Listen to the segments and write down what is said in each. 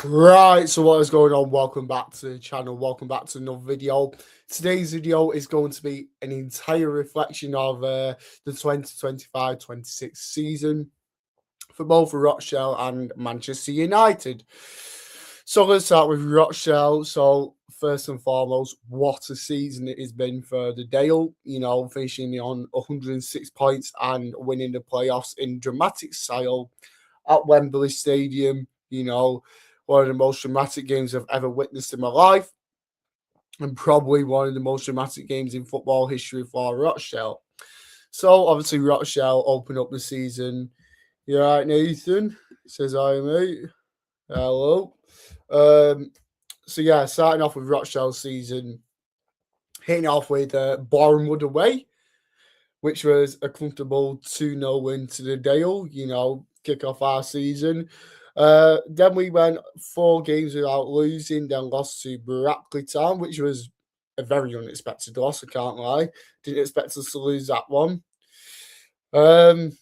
Right, so what is going on? Welcome back to the channel. Welcome back to another video. Today's video is going to be an entire reflection of the 2025-26 season for both Rochdale and Manchester United. So let's start with Rochdale. So first and foremost, what a season it has been for the Dale. Finishing on 106 points and winning the playoffs in dramatic style at Wembley Stadium. One of the most dramatic games I've ever witnessed in my life, and probably one of the most dramatic games in football history for Rochdale. So obviously Rochdale opened up the season. You all right, Nathan? Says hi, mate. Hello. Starting off with Rochdale's season, hitting off with Bournemouth away, which was a comfortable 2-0 win to the Dale, kick off our season. Then we went 4 games without losing, then lost to Brackley Town, which was a very unexpected loss, I can't lie. Didn't expect us to lose that one. And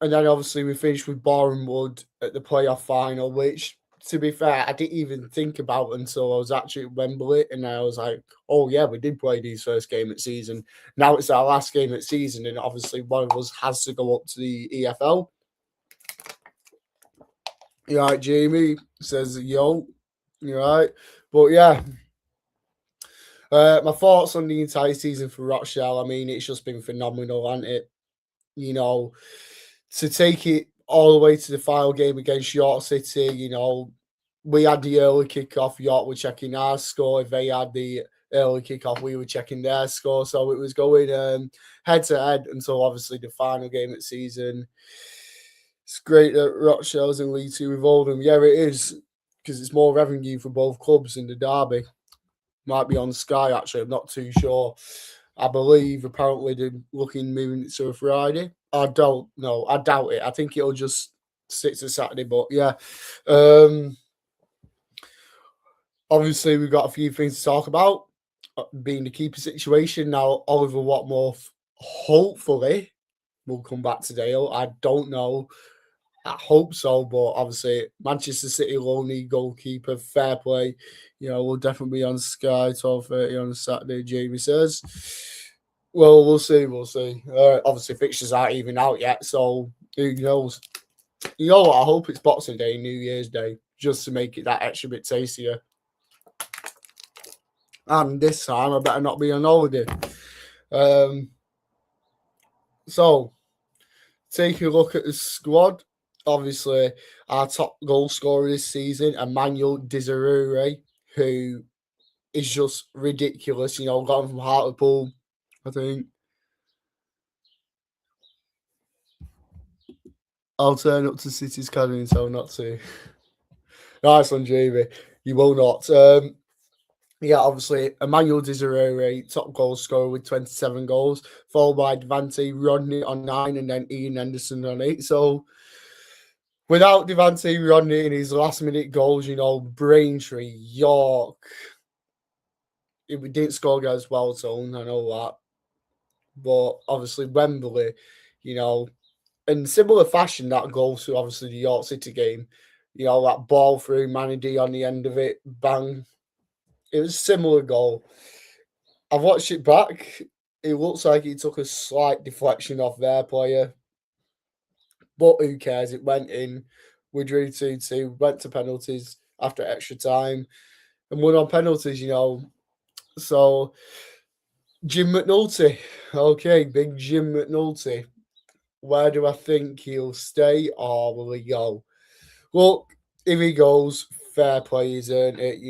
then obviously we finished with Bournemouth at the playoff final, which, to be fair, I didn't even think about until I was actually at Wembley, and I was like, oh yeah, we did play these first game at season. Now it's our last game at season, and obviously one of us has to go up to the EFL. You right, Jamie? Says, yo. You right? But yeah. My thoughts on the entire season for Rochdale, I mean, it's just been phenomenal, hasn't it? To take it all the way to the final game against York City, we had the early kickoff. York were checking our score. If they had the early kickoff, we were checking their score. So it was going head to head until obviously the final game of the season. It's great that Rochdale's in League Two with Oldham. Yeah, it is, because it's more revenue for both clubs in the derby. Might be on Sky, actually. I'm not too sure. I believe apparently they're moving it to a Friday. I don't know. I doubt it. I think it'll just stick to Saturday. But yeah. Obviously, we've got a few things to talk about, being the keeper situation. Now, Oliver Watmore, hopefully, will come back to Dale. I don't know. I hope so, but obviously Manchester City lonely goalkeeper, fair play. We'll definitely be on Sky 12:30 on Saturday, Jamie says. Well, we'll see. Obviously fixtures aren't even out yet, so who knows? You know what? I hope it's Boxing Day, New Year's Day, just to make it that extra bit tastier. And this time I better not be on holiday. So taking a look at the squad. Obviously, our top goal scorer this season, Emmanuel Desiree, who is just ridiculous. Got him from Hartlepool, I think. I'll turn up to City's academy and tell not to. Nice one, Jamie. You will not. Obviously, Emmanuel Desiree, top goal scorer with 27 goals, followed by Devante Rodney on 9, and then Ian Henderson on 8. So, without Devante Rodney in his last-minute goals, Braintree, York, we didn't score against Wellstone, I know that. But obviously, Wembley, in similar fashion, that goal to obviously the York City game, that ball through Mandy on the end of it, bang. It was a similar goal. I've watched it back. It looks like he took a slight deflection off their player. But who cares? It went in. We drew 2-2, went to penalties after extra time, and won on penalties, So, Jim McNulty. Okay, big Jim McNulty. Where do I think he'll stay, or will he go? Look, if he goes, fair play, he's earned it,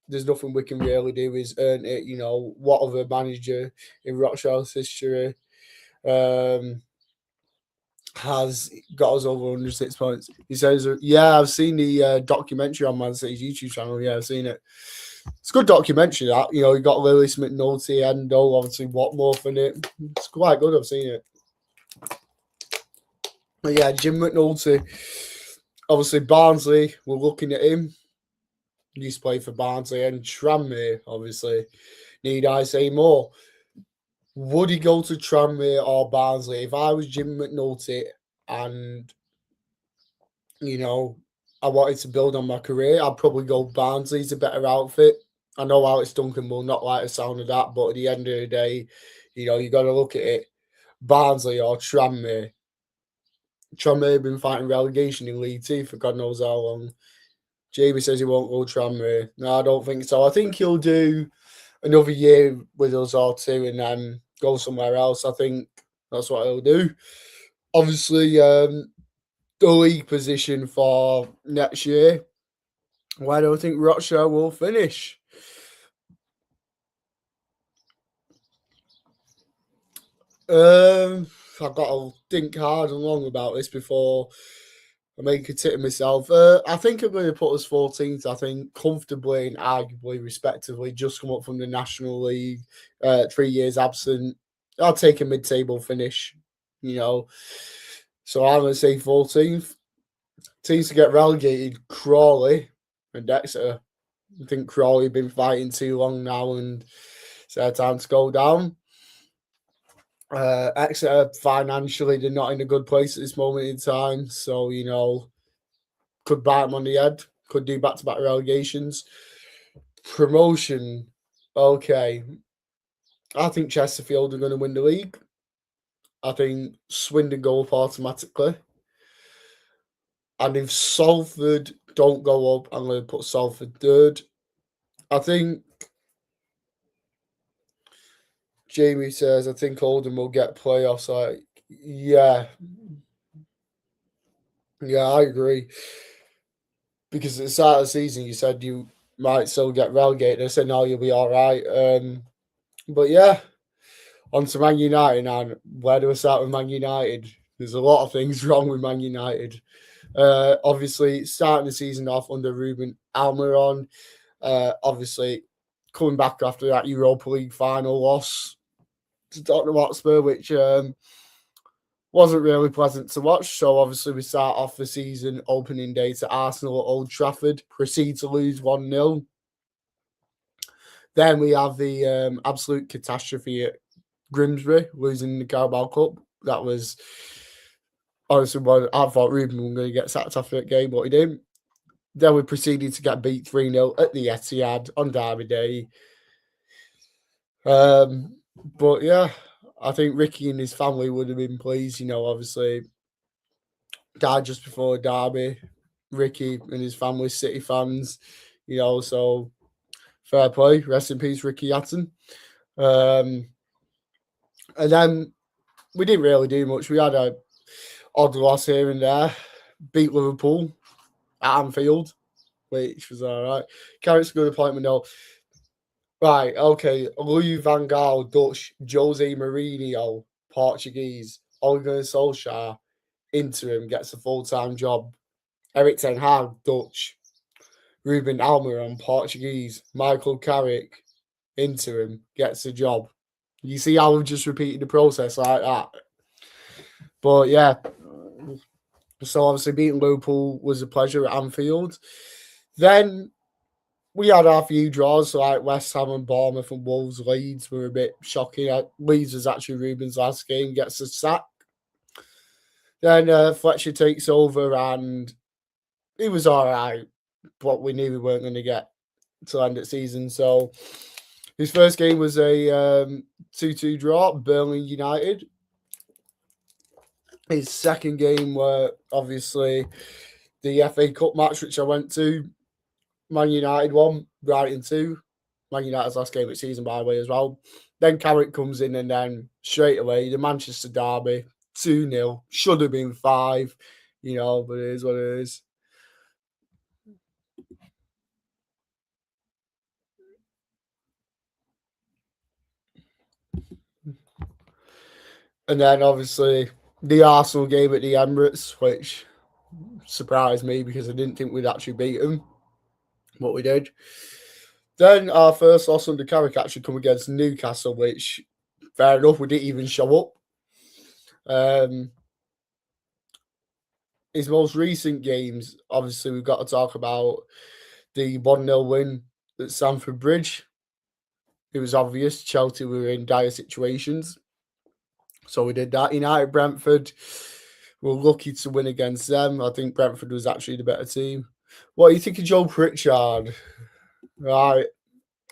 There's nothing we can really do. He's earned it, What other manager in Rochdale's history has got us over 106 points? He says, yeah, I've seen the documentary on Man City's YouTube channel. Yeah, I've seen it. It's a good documentary, that. You got Lewis McNulty, Endo, obviously Watmore in it. It's quite good. I've seen it. But yeah, Jim McNulty. Obviously, Barnsley, we're looking at him. He used to play for Barnsley, and Tranmere, obviously. Need I say more? Would he go to Tranmere or Barnsley? If I was Jim McNulty and, I wanted to build on my career, I'd probably go Barnsley's a better outfit. I know Alex Duncan will not like the sound of that, but at the end of the day, you got to look at it. Barnsley or Tranmere. Tranmere have been fighting relegation in League Two for God knows how long. Jamie says he won't go Tranmere. No, I don't think so. I think he'll do another year with us or two and then go somewhere else. I think that's what he'll do. Obviously, the league position for next year, where do I think Rochdale will finish? I've got to think hard and long about this before I make a tit of myself. I think I'm going to put us 14th. I think comfortably and arguably, respectively, just come up from the National League, 3 years absent. I'll take a mid-table finish, So I'm going to say 14th. Teams to get relegated: Crawley and Exeter. I think Crawley have been fighting too long now, and it's their time to go down. Exeter financially, they're not in a good place at this moment in time, so could bite them on the head, could do back-to-back relegations. Promotion, okay. I think Chesterfield are going to win the league. I think Swindon go up automatically. And if Salford don't go up, I'm going to put Salford third. I think Jamie says, I think Oldham will get playoffs. Yeah, I agree. Because at the start of the season, you said you might still get relegated. I said, no, you'll be all right. But yeah, on to Man United now. Where do we start with Man United? There's a lot of things wrong with Man United. Obviously, starting the season off under Ruben Almiron. Obviously, coming back after that Europa League final loss to Tottenham Hotspur, which wasn't really pleasant to watch. So obviously we start off the season opening day to Arsenal at Old Trafford, proceed to lose 1-0. Then we have the absolute catastrophe at Grimsby, losing the Carabao Cup. That was honestly one I thought Ruben was going to get sacked after that game, but he didn't. Then we proceeded to get beat 3-0 at the Etihad on Derby Day. But yeah, I think Ricky and his family would have been pleased. Obviously, died just before Derby. Ricky and his family, City fans. So fair play. Rest in peace, Ricky Hatton. And then we didn't really do much. We had a odd loss here and there. Beat Liverpool at Anfield, which was all right. Carrick's a good appointment, though. Right, okay. Louis van Gaal, Dutch. Jose Mourinho, Portuguese. Ole Gunnar Solskjaer, interim, gets a full-time job. Erik ten Hag, Dutch. Ruben Almiron, Portuguese. Michael Carrick, interim, gets a job. You see how we've just repeated the process like that? But yeah, so obviously beating Liverpool was a pleasure at Anfield. Then we had our few draws, like West Ham and Bournemouth and Wolves. Leeds were a bit shocking. Leeds was actually Ruben's last game, gets a sack. Then Fletcher takes over and he was all right, but we knew we weren't going to get to end the season. So his first game was a 2-2 draw, Burnley United. His second game were obviously the FA Cup match, which I went to. Man United won, Brighton 2. Man United's last game of the season, by the way, as well. Then Carrick comes in and then straight away, the Manchester derby, 2-0. Should have been 5, but it is what it is. And then obviously the Arsenal game at the Emirates, which surprised me because I didn't think we'd actually beat them, but we did. Then our first loss under Carrick actually come against Newcastle, which, fair enough, we didn't even show up. His most recent games, obviously, we've got to talk about the 1-0 win at Stamford Bridge. It was obvious Chelsea were in dire situations. So we did that. United Brentford, we were lucky to win against them. I think Brentford was actually the better team. What do you think of Joe Pritchard? Right.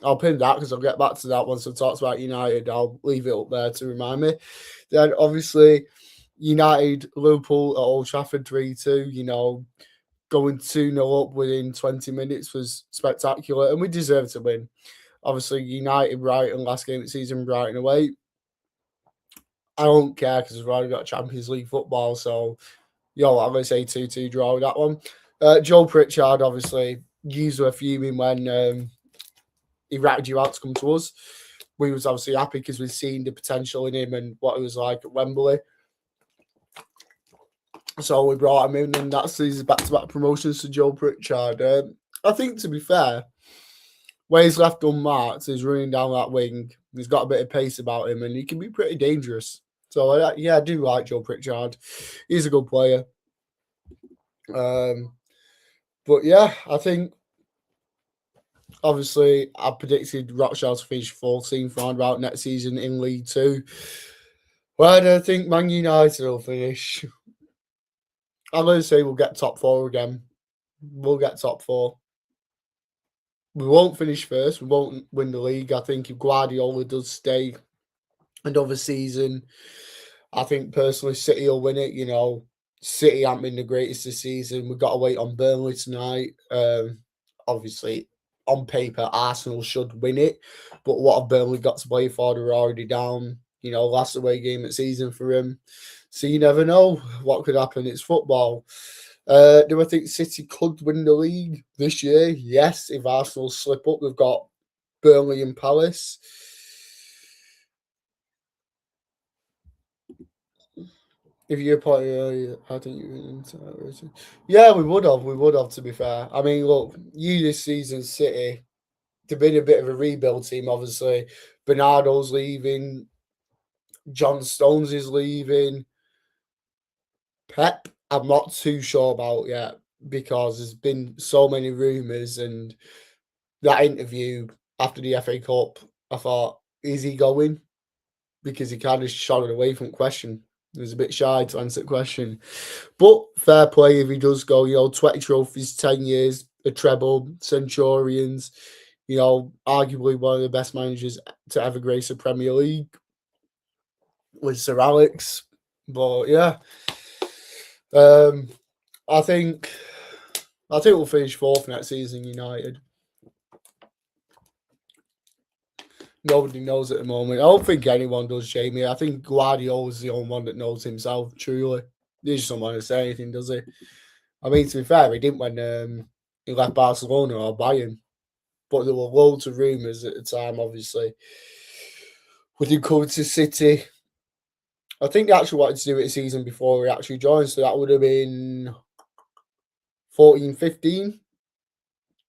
I'll pin that because I'll get back to that once I talk about United. I'll leave it up there to remind me. Then obviously United, Liverpool at Old Trafford 3-2, going 2-0 up within 20 minutes was spectacular and we deserved to win. Obviously United, Brighton, last game of the season, Brighton away. I don't care because we've already got Champions League football, so I'm going to say 2-2 draw with that one. Joe Pritchard, obviously, you were fuming when he ratted you out to come to us. We was obviously happy because we've seen the potential in him and what he was like at Wembley. So we brought him in, and that's his back-to-back promotions to Joe Pritchard. I think, to be fair, where he's left unmarked, he's running down that wing. He's got a bit of pace about him, and he can be pretty dangerous. So, I do like Joe Pritchard. He's a good player. But yeah, I think obviously I predicted Rochdale to finish 14th roundabout next season in League Two. Where do I think Man United will finish? I'm going to say we'll get top four again. We'll get top four. We won't finish first. We won't win the league. I think if Guardiola does stay another season, I think personally City will win it. City haven't been the greatest this season. We've got to wait on Burnley tonight. Obviously, on paper, Arsenal should win it. But what have Burnley got to play for? They're already down. Last away game of season for him. So you never know what could happen. It's football. Do I think City could win the league this year? Yes, if Arsenal slip up. We've got Burnley and Palace. If you're playing, I think you. Yeah, we would have. We would have. To be fair, I mean, look, this season, City, they've been a bit of a rebuild team. Obviously, Bernardo's leaving, John Stones is leaving. Pep, I'm not too sure about yet because there's been so many rumours, and that interview after the FA Cup, I thought, is he going? Because he kind of shot it away from the question. He was a bit shy to answer the question. But fair play if he does go, 20 trophies, 10 years, a treble, Centurions, arguably one of the best managers to ever grace a Premier League with Sir Alex. But yeah, I think we'll finish fourth next season, United. Nobody knows at the moment. I don't think anyone does, Jamie. I think Guardiola's the only one that knows himself, truly. He just doesn't want to say anything, does he? I mean, to be fair, he didn't when he left Barcelona or Bayern. But there were loads of rumours at the time, obviously. With him coming to City. I think they actually wanted to do it a season before he actually joined, so that would have been 14-15.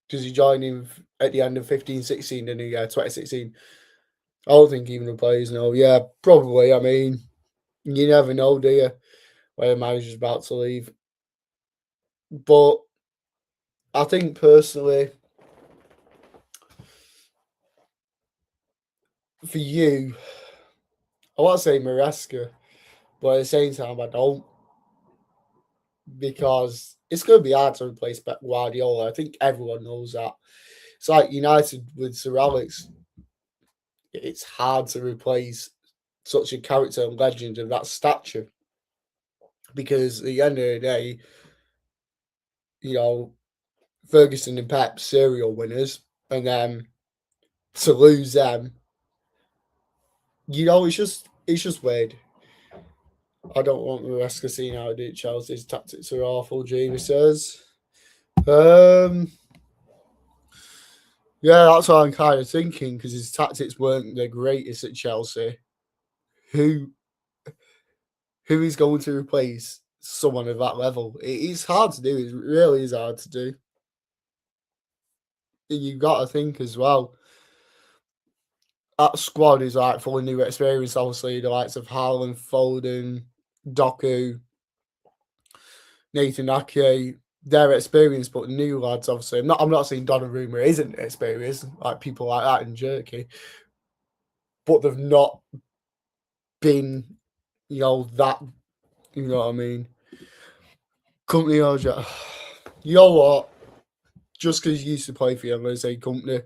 Because he joined him at the end of 15-16, didn't he? Yeah, 2016. I don't think even the players know. Yeah, probably. I mean, you never know, do you, when the manager's about to leave. But I think personally, for you, I want to say Maresca, but at the same time, I don't. Because it's going to be hard to replace Pep Guardiola. I think everyone knows that. It's like United with Sir Alex. It's hard to replace such a character and legend of that stature. Because at the end of the day, Ferguson and Pep, serial winners, and then to lose them, it's just weird. I don't want Maresca seeing how to do Chelsea's tactics are awful, Jamie says. Yeah, that's what I'm kind of thinking because his tactics weren't the greatest at Chelsea. Who is going to replace someone of that level? It's hard to do. It really is hard to do. And you've got to think as well. That squad is like full of new experience. Obviously, the likes of Haaland, Foden, Doku, Nathan Ake. They're experienced, but new lads. Obviously, I'm not saying Donnarumma isn't experienced, like people like that in Jerky, but they've not been, that. You know what I mean? Company Oja. You know what? just because he used to play for you, I'm going to say Company.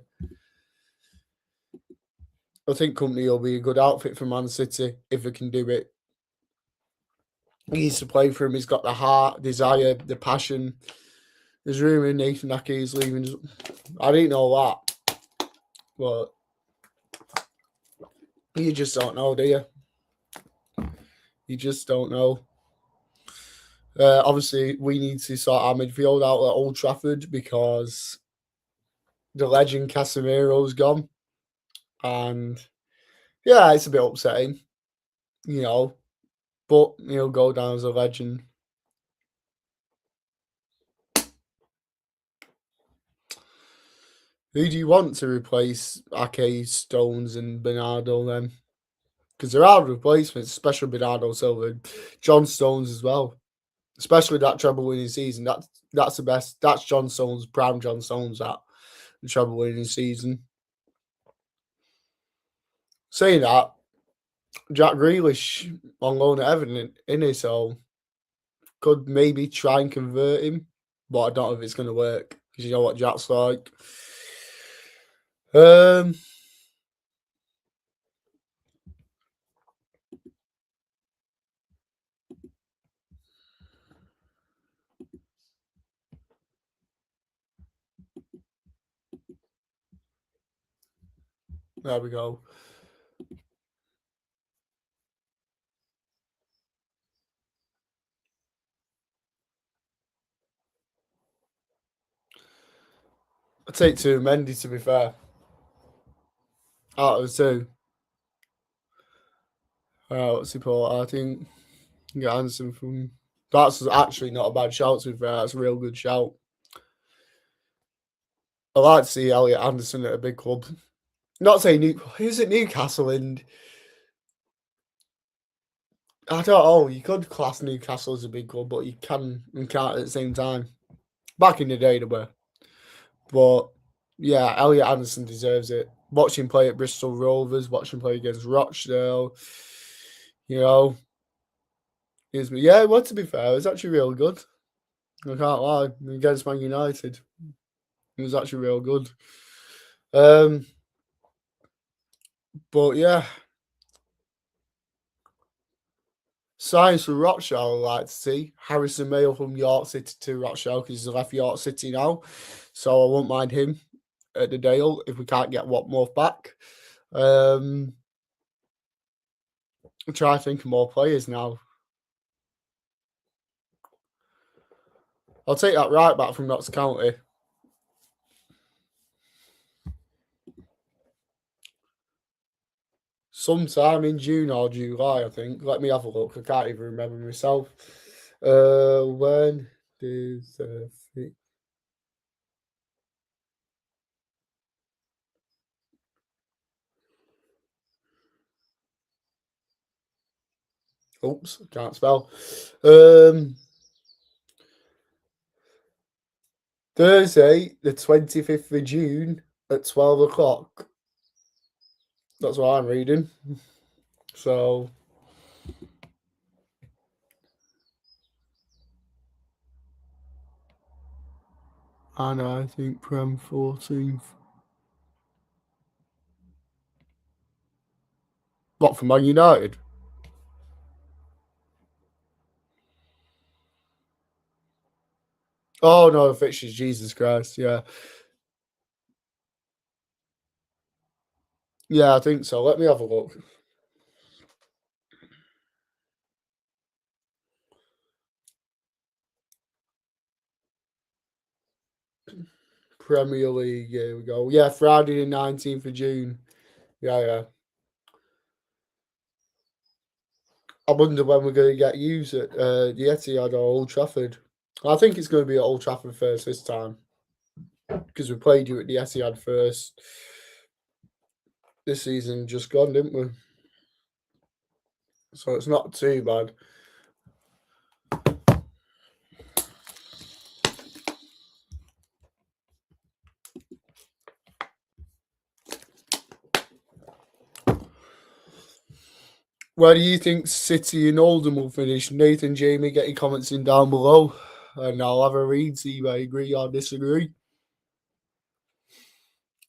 I think Company will be a good outfit for Man City if they can do it. He used to play for him. He's got the heart, desire, the passion. There's rumour Nathan Ake is leaving. I didn't know that, but you just don't know, do you? You just don't know. Obviously, we need to sort our midfield out at Old Trafford because the legend Casemiro's gone. And yeah, it's a bit upsetting, you know, but he'll go down as a legend. Who do you want to replace Ake, Stones, and Bernardo then? Because there are replacements, especially Bernardo Silva, John Stones as well. Especially that treble winning season. That's the best. That's John Stones, prime John Stones, that the treble winning season. Saying that, Jack Grealish on loan at Everton, innit? So could maybe try and convert him, but I don't know if it's going to work because you know what Jack's like. There we go. I take two Mendy, to be fair. Out of two. What's he called? I think get Anderson from. That's actually not a bad shout, to be fair. That's a real good shout. I like to see Elliot Anderson at a big club. Not saying who's at Newcastle, and I don't know. You could class Newcastle as a big club, but you can't at the same time. Back in the day, they were. But yeah, Elliot Anderson deserves it. Watch him play at Bristol Rovers, watch him play against Rochdale. You know, yeah, well, to be fair, it was actually real good. I can't lie. Against Man United, it was actually real good. But yeah, signs for Rochdale I'd like to see. Harrison Mayo from York City to Rochdale because he's left York City now. So I won't mind him at the Dale if we can't get Watmouth back. I'll try to think of more players now. I'll take that right back from Notts County. Sometime in June or July, I think. Let me have a look. I can't even remember myself. When does oops, can't spell. Thursday, the 25th of June at 12 o'clock. That's what I'm reading. So and I think Prem 14th. What, for Man United? Oh no, the fixtures, Jesus Christ, yeah. Yeah, I think so. Let me have a look. Premier League, here we go. Yeah, Friday the 19th of June. Yeah. I wonder when we're going to get used at the Etihad or Old Trafford. I think it's going to be at Old Trafford first this time because we played you at the Etihad first this season, just gone, didn't we? So it's not too bad. Where do you think City and Oldham will finish? Nathan, Jamie, get your comments in down below and I'll have a read, see if I agree or disagree.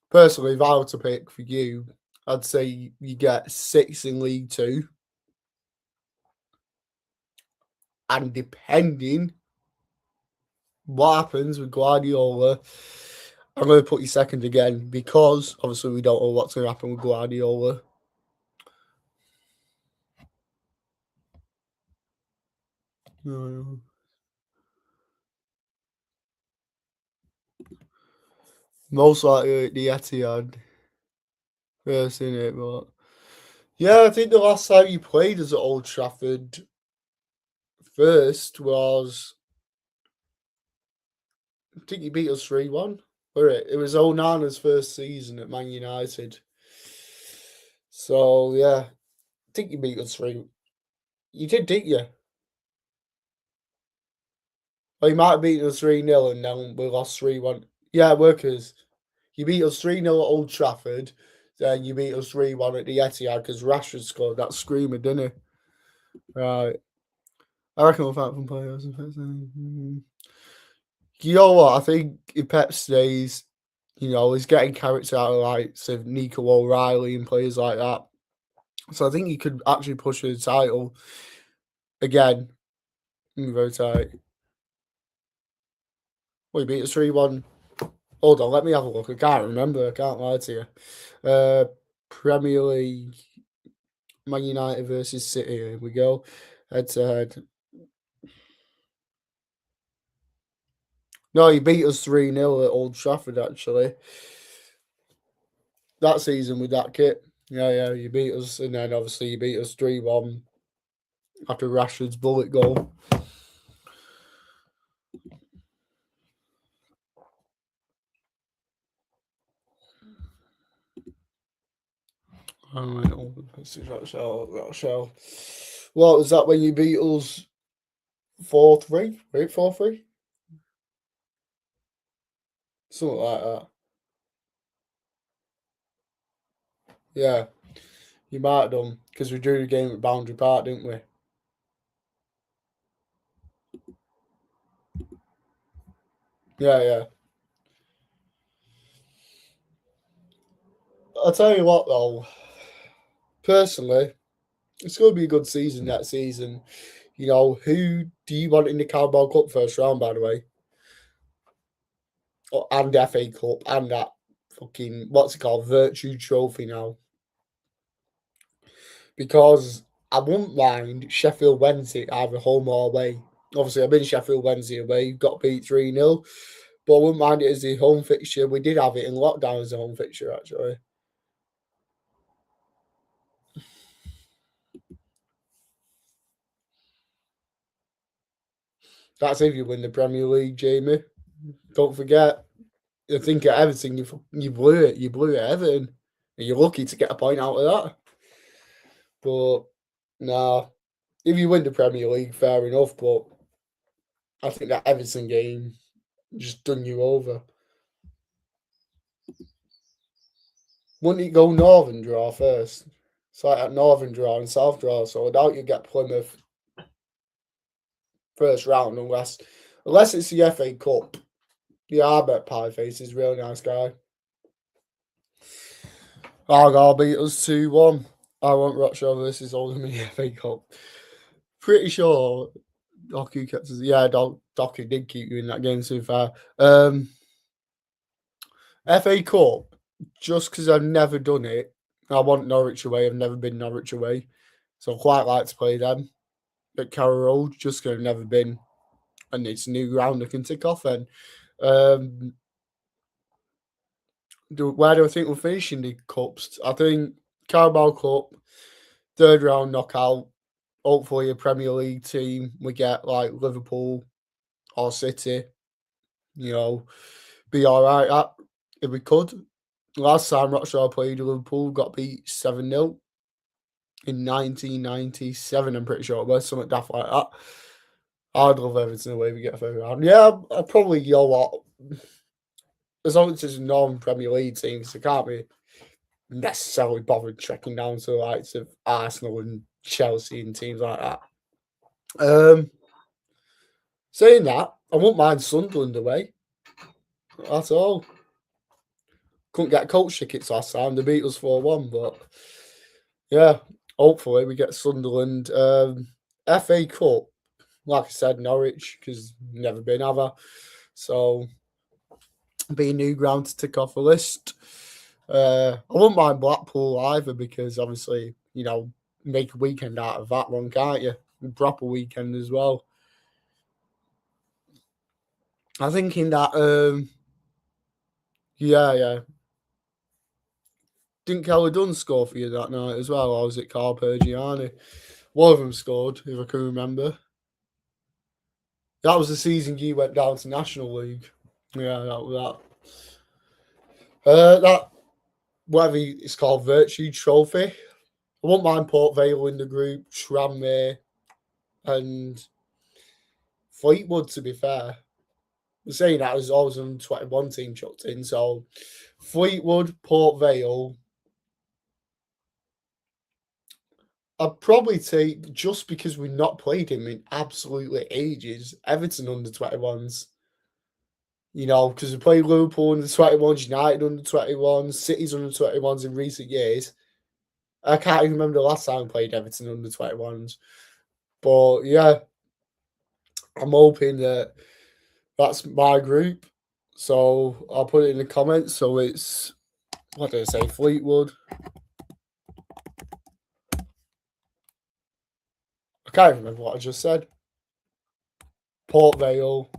Personally, if I were to pick for you, I'd say you get 6 in League Two. And depending what happens with Guardiola, I'm going to put you second again because obviously we don't know what's going to happen with Guardiola. Most likely the Etihad first, in it, but yeah, I think the last time you played us at Old Trafford first was, I think you beat us 3-1. It was Onana's first season at Man United. So yeah, I think you beat us 3. You did, didn't you? Or you might have beaten us 3-0 and then we lost 3-1. Yeah, workers. You beat us 3-0 at Old Trafford, then you beat us 3-1 at the Etihad because Rashford scored that screamer, didn't he? Right. I reckon we'll fight from players. You know what? I think if Pep stays, he's getting character out of likes of Nico O'Reilly and players like that. So I think he could actually push for the title again. Very tight. We beat us 3-1. Hold on, let me have a look. I can't remember. I can't lie to you. Premier League, Man United versus City. Here we go. Head to head. No, he beat us 3-0 at Old Trafford, actually. That season with that kit. Yeah, you beat us. And then obviously you beat us 3-1 after Rashford's bullet goal. Alright, that shall. What was that when you beat us 4-3? Right, 4-3? Something like that. Yeah, you might have done because we drew the game at Boundary Park, didn't we? Yeah. I'll tell you what, though. Personally, it's going to be a good season next season. Who do you want in the Carabao Cup first round, by the way? And FA Cup and that fucking, what's it called, Virtue Trophy now. Because I wouldn't mind Sheffield Wednesday either home or away. Obviously, I've been Sheffield Wednesday away, got beat 3-0. But I wouldn't mind it as the home fixture. We did have it in lockdown as a home fixture, actually. That's if you win the Premier League, Jamie. Don't forget. I think at Everton, you blew it. You blew it at Everton. And you're lucky to get a point out of that. But, nah. If you win the Premier League, fair enough. But I think that Everton game just done you over. Wouldn't it go Northern draw first? It's like a Northern draw and South draw. So I doubt you get Plymouth first round unless it's the FA Cup. Yeah, I bet Pieface is a really nice guy. Argyle beat us 2-1. I want Rochdale versus Oldham in the FA Cup. Pretty sure Doku kept us. Yeah, Doku did keep you in that game, so far. FA Cup, just because I've never done it, I want Norwich away. I've never been Norwich away. So I quite like to play them at Carrow Road, just because I've never been. And it's a new ground I can tick off then. Where do I think we'll finish in the cups? I think Carabao Cup, third round knockout. Hopefully, a Premier League team we get like Liverpool or City. Be all right at if we could. Last time Rochdale played Liverpool, got beat 7-0 in 1997. I'm pretty sure it was something daft like that. I'd love Everton away. We get a third round. Yeah, I'd probably, what? As long as it's a non-Premier League team, so it can't be necessarily bothered trekking down to the likes of Arsenal and Chelsea and teams like that. Saying that, I wouldn't mind Sunderland away at all. couldn't get coach tickets last time. They beat us 4-1, but yeah, hopefully we get Sunderland. FA Cup, like I said, Norwich, because never been ever. So be a new ground to tick off the list. I wouldn't mind Blackpool either because obviously, make a weekend out of that one, can't you? A proper weekend as well. I think in that, yeah. Didn't Keller Dunn score for you that night as well, or was it Carl Pergiani? One of them scored, if I can remember. That was the season you went down to National League. Yeah, that was that. That, whatever it's called, Virtue Trophy. I won't mind Port Vale in the group, Tranmere, and Fleetwood, to be fair. I'm saying that as always on 21 team chucked in. So Fleetwood, Port Vale. I'd probably take, just because we've not played him in absolutely ages, Everton under 21s. Because we played Liverpool under 21s, United under 21s, City's under 21s in recent years. I can't even remember the last time we played Everton under 21s. But yeah, I'm hoping that that's my group. So I'll put it in the comments. So it's, what did I say, Fleetwood. I can't remember what I just said. Port Vale,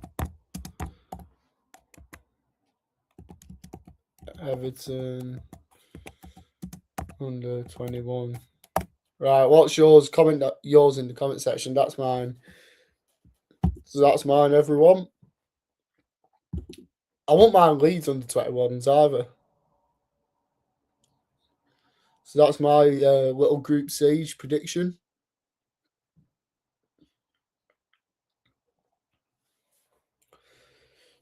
Everton, under 21. Right, what's yours? Comment yours in the comment section. That's mine. So that's mine, everyone. I won't mind Leeds under 21s either. So that's my little Group Siege prediction.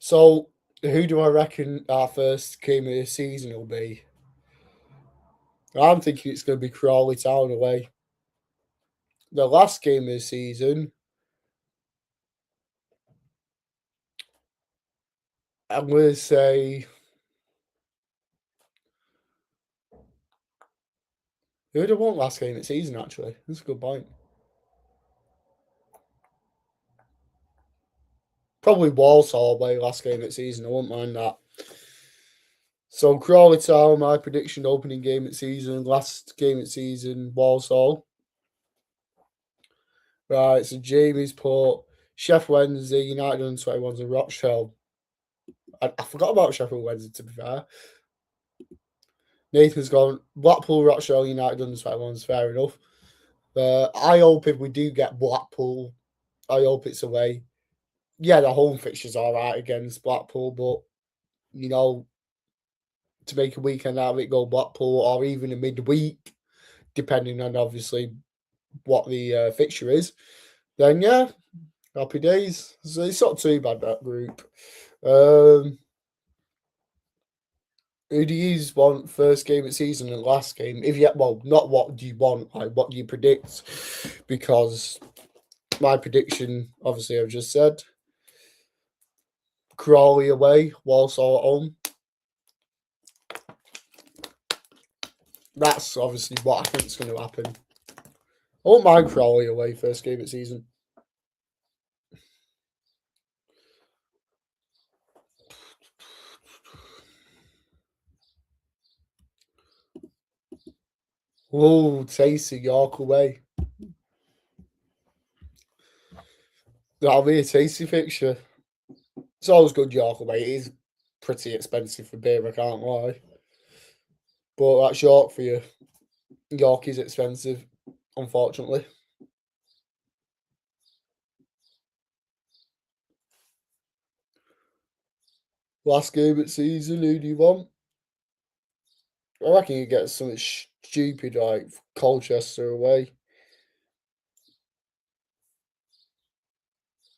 So, who do I reckon our first game of the season will be? I'm thinking it's going to be Crawley Town away. The last game of the season, I'm going to say, who would have won last game of the season, actually? That's a good point. Probably Walsall away last game of the season. I wouldn't mind that. So Crawley Town, my prediction, opening game of the season, last game of the season, Walsall. Right, so Jamie's put Sheffield Wednesday, United under 21s, and Rochdale. I forgot about Sheffield Wednesday, to be fair. Nathan's gone Blackpool, Rochdale, United under 21s. Fair enough. I hope if we do get Blackpool, I hope it's away. Yeah, the home fixture's all right against Blackpool, but to make a weekend out of it, go Blackpool or even a midweek, depending on obviously what the fixture is. Then yeah, happy days. So it's not too bad, that group. Who do you want first game of the season and last game? If you not what do you want, like what do you predict? Because my prediction, obviously, I've just said Crawley away, Walsall at home. That's obviously what I think is going to happen. I won't mind Crawley away first game of the season. Oh, tasty York away. That'll be a tasty fixture. It's always good York away. It is pretty expensive for beer, I can't lie. But that's York for you. York is expensive, unfortunately. Last game of the season, who do you want? I reckon you get something stupid like Colchester away.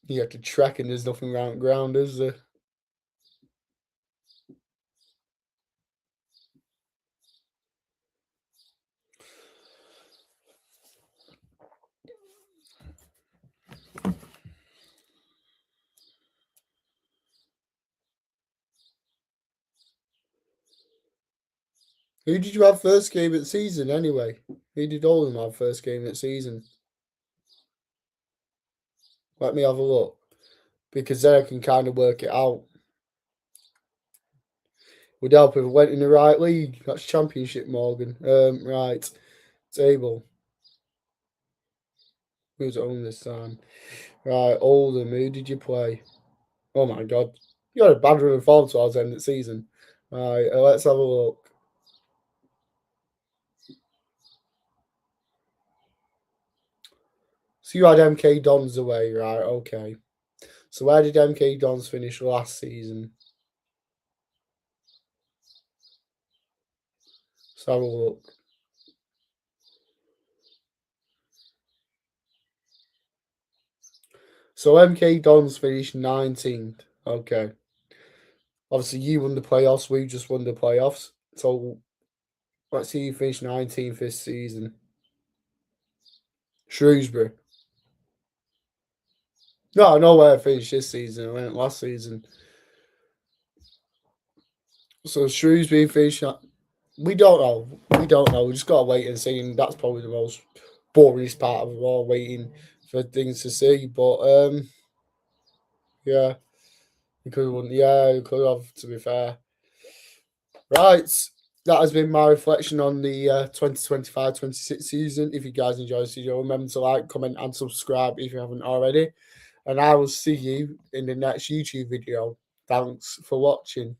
You have to track and there's nothing around ground, is there? Who did you have first game of the season anyway? Who did Oldham have first game of the season? Let me have a look. Because then I can kind of work it out. Would help if it went in the right league. That's Championship, Morgan. Right. Table. Who's at home this time? Right, Oldham. Who did you play? Oh my god. You had a bad run of form towards the end of the season. Right, let's have a look. So you had MK Dons away, right? Okay. So where did MK Dons finish last season? Let's have a look. So MK Dons finished 19th. Okay. Obviously, you won the playoffs. We just won the playoffs. So let's see you finish 19th this season. Shrewsbury. No, I know where I finished this season. I went last season. So Shrewsbury finished. We don't know. We don't know. We just gotta wait and see. And that's probably the most boringest part of it all, waiting for things to see. But yeah, you could have won. Yeah, you could have. To be fair, right. That has been my reflection on the 2025-26 season. If you guys enjoyed the video, remember to like, comment, and subscribe if you haven't already. And I will see you in the next YouTube video. Thanks for watching.